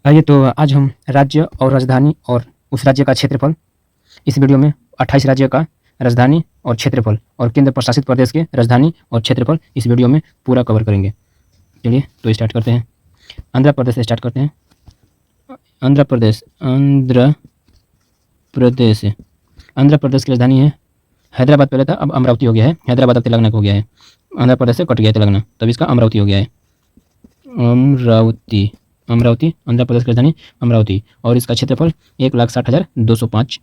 आइए तो आज हम राज्य और राजधानी और उस राज्य का क्षेत्रफल, इस वीडियो में 28 राज्य का राजधानी और क्षेत्रफल और केंद्र प्रशासित प्रदेश के राजधानी और क्षेत्रफल इस वीडियो में पूरा कवर करेंगे। चलिए तो स्टार्ट करते हैं। आंध्र प्रदेश से स्टार्ट करते हैं। आंध्र प्रदेश आंध्र प्रदेश की राजधानी है हैदराबाद। पहले था, अब अमरावती हो गया है। हैदराबाद अब तेलंगाना हो गया है। आंध्र प्रदेश से कट गया तेलंगाना, तब इसका अमरावती हो गया है। अमरावती आंध्र प्रदेश की राजधानी अमरावती और इसका क्षेत्रफल 1,60,205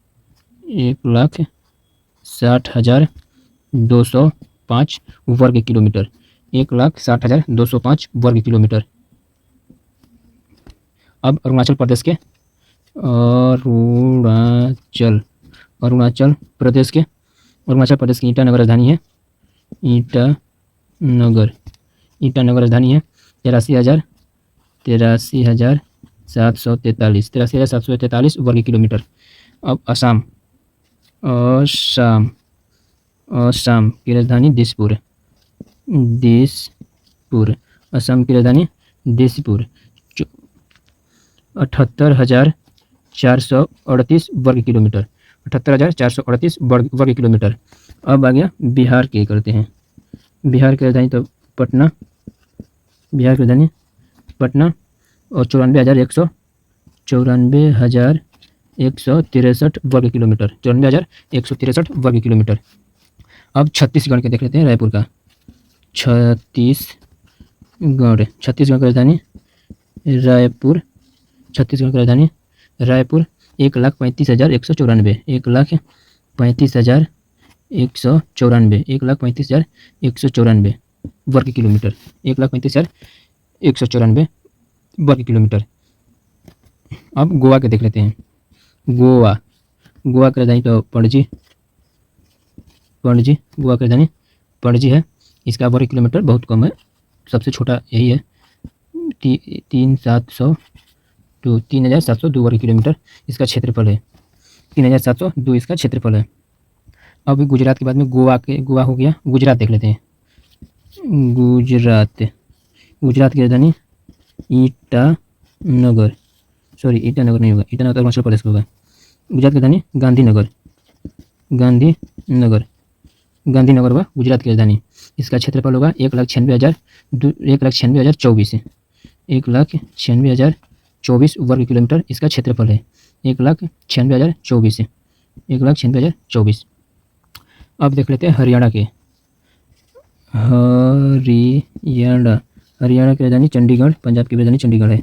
1,60,205 वर्ग किलोमीटर। 1,60,205 वर्ग किलोमीटर। अब अरुणाचल प्रदेश के अरुणाचल प्रदेश की ईटानगर राजधानी है। ईटानगर राजधानी है। 83,743 वर्ग किलोमीटर। अब असम की राजधानी दिसपुर। असम की राजधानी दिसपुर। 78,438 वर्ग किलोमीटर। 78,438 वर्ग किलोमीटर। अब आ गया बिहार के, करते हैं। बिहार की राजधानी तो पटना। बिहार की राजधानी पटना और 94,163 वर्ग किलोमीटर। 94,163 वर्ग किलोमीटर। अब छत्तीसगढ़ के देख लेते हैं। रायपुर का छत्तीसगढ़ की राजधानी रायपुर। छत्तीसगढ़ की राजधानी रायपुर। 1,35,194 1,35,194 वर्ग किलोमीटर। 1,35,194 वर्ग किलोमीटर। अब गोवा के देख लेते हैं। गोवा की राजधानी तो पणजी। गोवा की राजधानी पणजी है। इसका वर्ग किलोमीटर बहुत कम है, सबसे छोटा यही है। 3,702 वर्ग किलोमीटर इसका क्षेत्रफल है। 3,702 इसका क्षेत्रफल है। अब गुजरात के बाद में गोवा हो गया। गुजरात देख लेते हैं। गुजरात की राजधानी ईटानगर नहीं होगा, ईटानगर तो अरुणाचल प्रदेश का होगा। गुजरात की राजधानी गांधीनगर हुआ गुजरात की राजधानी। इसका क्षेत्रफल होगा 1,96,024 1,96,024 वर्ग किलोमीटर इसका क्षेत्रफल है। 1,96,024 अब देख लेते हैं हरियाणा के। हरियाणा की राजधानी चंडीगढ़। पंजाब की राजधानी चंडीगढ़ है।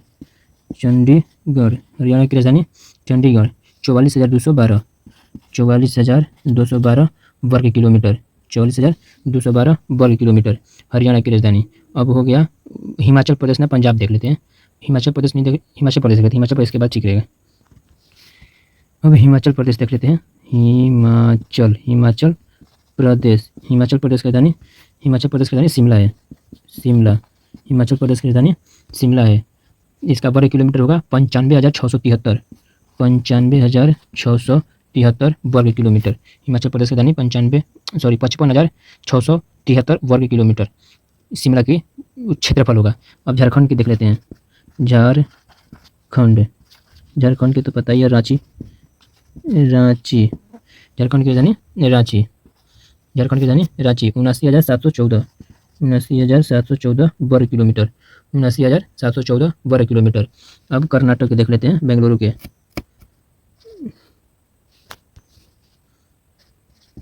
हरियाणा की राजधानी चंडीगढ़। 44,212 वर्ग किलोमीटर। 44,212 वर्ग किलोमीटर हरियाणा की राजधानी। अब हो गया हिमाचल प्रदेश ना पंजाब देख लेते हैं। हिमाचल प्रदेश हिमाचल प्रदेश के बाद ठीक रहेगा। अब हिमाचल प्रदेश देख लेते हैं। हिमाचल प्रदेश की राजधानी शिमला है। हिमाचल प्रदेश की राजधानी शिमला है। इसका वर्ग किलोमीटर होगा 95,673 वर्ग किलोमीटर। हिमाचल प्रदेश की राजधानी 55,673 वर्ग किलोमीटर शिमला की क्षेत्रफल होगा। अब झारखंड की देख लेते हैं। झारखंड की तो पता ही है, रांची। झारखंड की राजधानी रांची। 79,714 वर्ग किलोमीटर। 79,714 वर्ग किलोमीटर। अब कर्नाटक के देख लेते हैं। बेंगलुरु के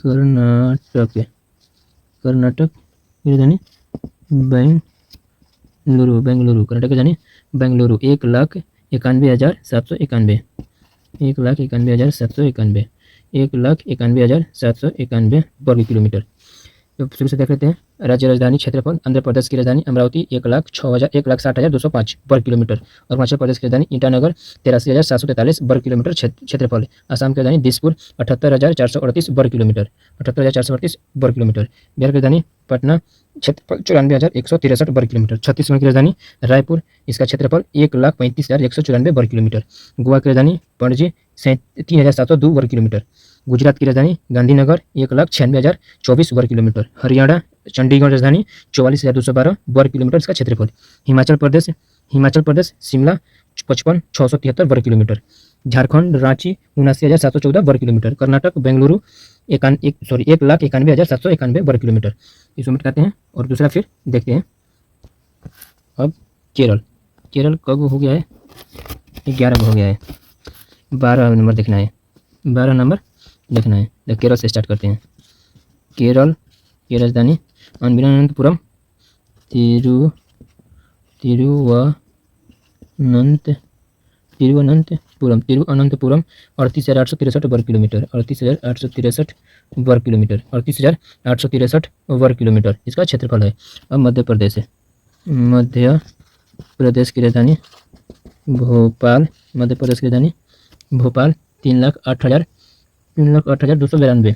कर्नाटक की राजधानी बेंगलुरु। कर्नाटक की राजधानी बेंगलुरु। 1,91,791 1,91,791 वर्ग किलोमीटर। तो शुरू से देख लेते हैं। राज्य राजधानी क्षेत्रफल आंध्र प्रदेश की राजधानी अमरावती 1,60,025 वर्ग किलोमीटर। अरुणाचल प्रदेश की राजधानी ईटानगर 83,743 वर्ग किलोमीटर क्षेत्रफल। असम की राजधानी दिसपुर 78,438 वर्ग किलोमीटर। 78,438 वर्ग किलोमीटर। बिहार की राजधानी पटना क्षेत्रफल 94,163 वर्ग किलोमीटर। छत्तीसगढ़ की राजधानी रायपुर। इसका क्षेत्रफल 1,35,194 वर्ग किलोमीटर। गोवा की राजधानी पणजी 3,702 वर्ग किलोमीटर। गुजरात की राजधानी गांधीनगर 1,96,024 वर्ग किलोमीटर। हरियाणा चंडीगढ़ राजधानी 44,212 वर्ग किलोमीटर इसका क्षेत्रफल। हिमाचल प्रदेश शिमला 55,673 वर्ग किलोमीटर। झारखंड रांची 79,714 वर्ग किलोमीटर। कर्नाटक बेंगलुरु 1,91,791 वर्ग किलोमीटर। इसको मिटाते हैं और दूसरा फिर देखते हैं। अब केरल, केरल कब हो गया है? 11 हो गया है। 12 नंबर देखना है, 12 नंबर देखना है। तो केरल से स्टार्ट करते हैं। केरल की राजधानी तिरुवनंतपुरम, तिरुवनंतपुरम 38,863 वर्ग किलोमीटर। 38,863 वर्ग किलोमीटर। 38,863 वर्ग किलोमीटर इसका क्षेत्रफल है। अब मध्य प्रदेश है। मध्य प्रदेश की राजधानी भोपाल। मध्य प्रदेश की राजधानी भोपाल 3,08,292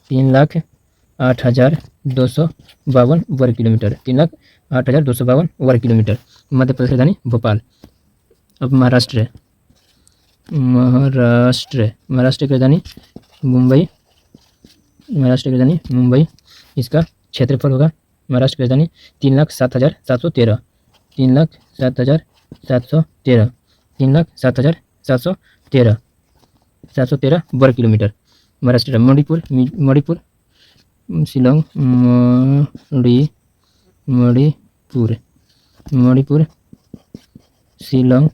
3,08,252 वर्ग किलोमीटर। 3,08,252 वर्ग किलोमीटर मध्य प्रदेश की राजधानी भोपाल। अब महाराष्ट्र है। महाराष्ट्र की राजधानी मुंबई। महाराष्ट्र की राजधानी मुंबई इसका क्षेत्रफल होगा। महाराष्ट्र की राजधानी 3,07,713 3,07,713 3,07,713 713 वर्ग किलोमीटर महाराष्ट्र। मणिपुर शिलोंग मणिपुर शिलोंग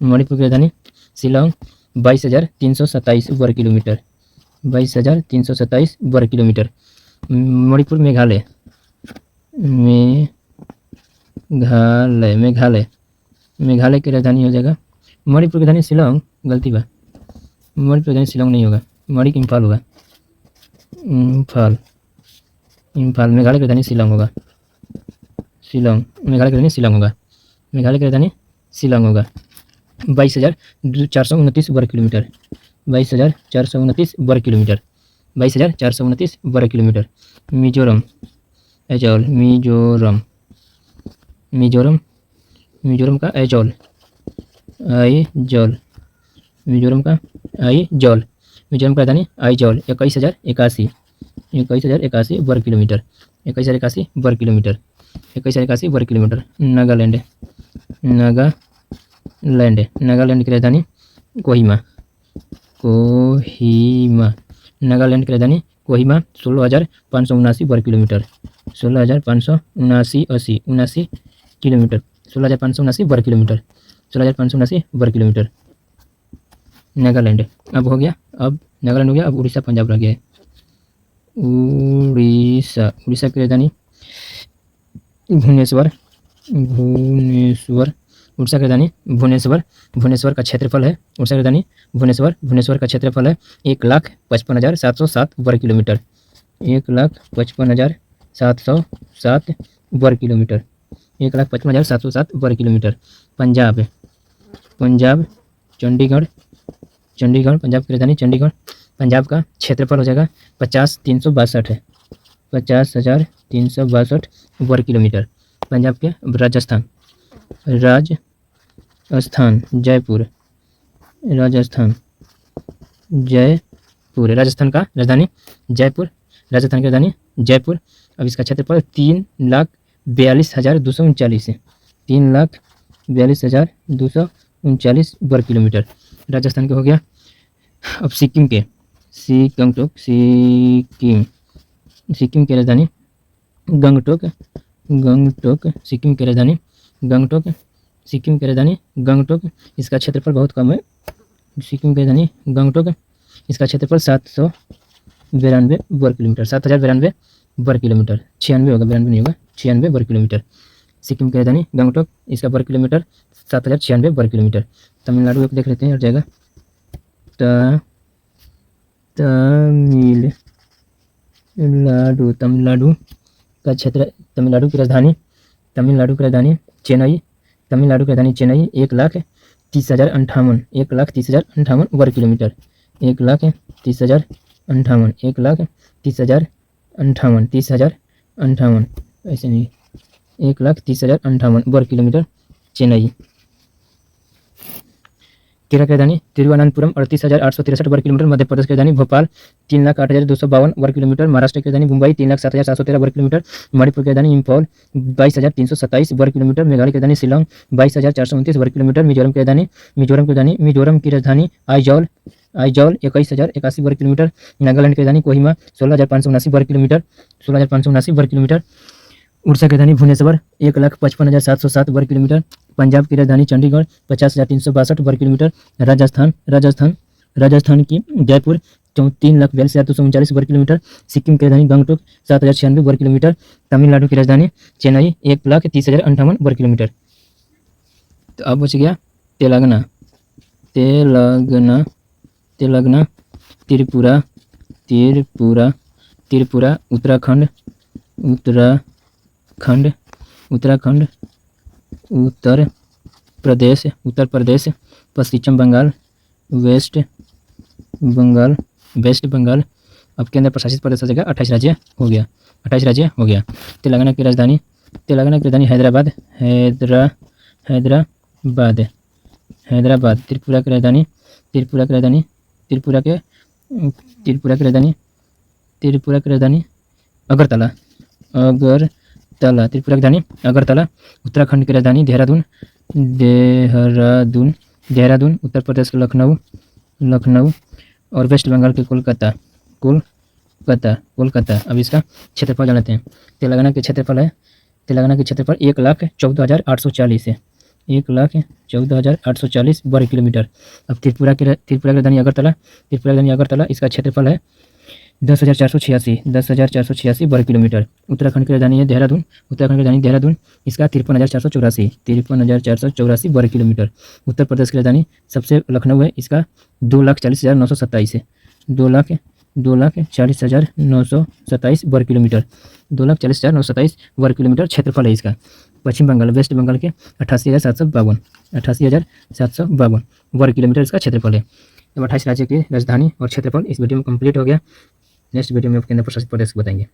मणिपुर की राजधानी शिलोंग 22,327 वर्ग किलोमीटर। 22,327 वर्ग किलोमीटर। मणिपुर मेघालय की राजधानी हो जाएगा। मणिपुर की राजधानी शिलोंग, गलती बा, मणिपुर की राजधानी शिलोंग नहीं होगा, इम्फाल होगा। इम्फाल मेघालय की राजधानी शिलोंग होगा। मेघालय की राजधानी शिलोंग होगा। 22,429 वर्ग किलोमीटर। 22,429 वर्ग किलोमीटर। 22,429 वर्ग किलोमीटर। मिजोरम एजोल मिजोरम का एजोल मिजोरम का राजधानी आइजोल 21,081 वर्ग किलोमीटर। 21,081 वर्ग किलोमीटर। 21,081 वर्ग किलोमीटर। नागालैंड की राजधानी कोहिमा। नागालैंड की राजधानी कोहिमा 16,579 वर्ग किलोमीटर। 16,579 किलोमीटर। 16,579 वर्ग किलोमीटर। 16,579 वर्ग किलोमीटर नागालैंड। अब हो गया, अब नागालैंड हो गया। अब उड़ीसा पंजाब रह गया है। उड़ीसा की राजधानी भुवनेश्वर। उड़ीसा की राजधानी भुवनेश्वर का क्षेत्रफल है। उड़ीसा की राजधानी भुवनेश्वर का क्षेत्रफल है 1,55,707 वर्ग किलोमीटर। 1,55,707 वर्ग किलोमीटर। 1,55,707 वर्ग किलोमीटर। पंजाब चंडीगढ़ पंजाब की राजधानी चंडीगढ़। पंजाब का क्षेत्रफल हो जाएगा 50,362 है। 50,362 वर्ग किलोमीटर। पंजाब के राजस्थान जयपुर। राजस्थान का राजधानी जयपुर। राजस्थान की राजधानी जयपुर। अब इसका क्षेत्रफल 3,42,239 है। 3,42,239 वर्ग किलोमीटर राजस्थान के हो गया। अब सिक्किम की राजधानी गंगटोक। सिक्किम की राजधानी गंगटोक। इसका क्षेत्रफल बहुत कम है। सिक्किम की राजधानी गंगटोक। इसका क्षेत्रफल 792 वर्ग किलोमीटर। 7,092 वर्ग किलोमीटर। 96 होगा, 92 नहीं होगा, 96 वर्ग किलोमीटर। सिक्किम की राजधानी गंगटोक। इसका वर्ग किलोमीटर 7,096 वर्ग किलोमीटर। तमिलनाडु एक देख लेते हैं हर जगह। तमिलनाडु का क्षेत्र। तमिलनाडु की राजधानी चेन्नई। 1,30,058 वर्ग किलोमीटर। 1,30,058 ऐसे नहीं, 1,30,058 वर्ग किलोमीटर चेन्नई। केरल की राजधानी तिरुवनंतपुरम 38,863 वर्ग किलोमीटर। मध्य प्रदेश की राजधानी भोपाल 3,08,252 वर्ग किलोमीटर। महाराष्ट्र की राजधानी मुंबई 3,07,713 वर्ग किलोमीटर। मणिपुर की राजधानी इम्फॉल 22,327 वर्ग किलोमीटर। मेघालय की राजधानी शिलोंग 22,429 वर्ग किलोमीटर। मिजोरम की राजधानी आइजॉल 21,081 वर्ग किलोमीटर। नागालैंड की राजधानी कोहिमा 16,579 वर्ग किलोमीटर। उड़ीसा की राजधानी भुवनेश्वर 1,55,707 वर्ग किलोमीटर। पंजाब की राजधानी चंडीगढ़ 50,362 वर्ग किलोमीटर। राजस्थान की जयपुर 3,42,239 वर्ग किलोमीटर। सिक्किम की राजधानी गंगटोक 7,096 वर्ग किलोमीटर। तमिलनाडु की राजधानी चेन्नई 1,30,058 वर्ग किलोमीटर। तो अब बच गया तेलंगाना, त्रिपुरा, उत्तराखंड, उत्तर प्रदेश, पश्चिम बंगाल, वेस्ट बंगाल। अब केंद्र प्रशासित प्रदेश हो जाएगा 28 राज्य हो गया। तेलंगाना की राजधानी हैदराबाद। त्रिपुरा की राजधानी अगरतला। त्रिपुरा की राजधानी अगरतला। उत्तराखंड की राजधानी देहरादून। उत्तर प्रदेश के लखनऊ। और वेस्ट बंगाल के कोलकाता। अब इसका क्षेत्रफल जान लेते हैं। तेलंगाना के क्षेत्रफल 1,14,840 है। 1,14,840 वर्ग किलोमीटर। अब त्रिपुरा की राजधानी अगरतला। इसका क्षेत्रफल है 10,486 वर्ग किलोमीटर। उत्तराखंड की राजधानी है देहरादून। इसका 53,484 वर्ग किलोमीटर। उत्तर प्रदेश की राजधानी सबसे लखनऊ है। इसका 2,40,927 है। 2,40,927 वर्ग किलोमीटर। 2,40,927 वर्ग किलोमीटर क्षेत्रफल है इसका। पश्चिम बंगाल वेस्ट बंगाल के 88,752 वर्ग किलोमीटर इसका क्षेत्रफल है। अब 28 राज्य की राजधानी और क्षेत्रफल इस वीडियो में कंप्लीट हो गया। नेक्स्ट वीडियो में केंद्र प्रशासित प्रदेश बताएंगे।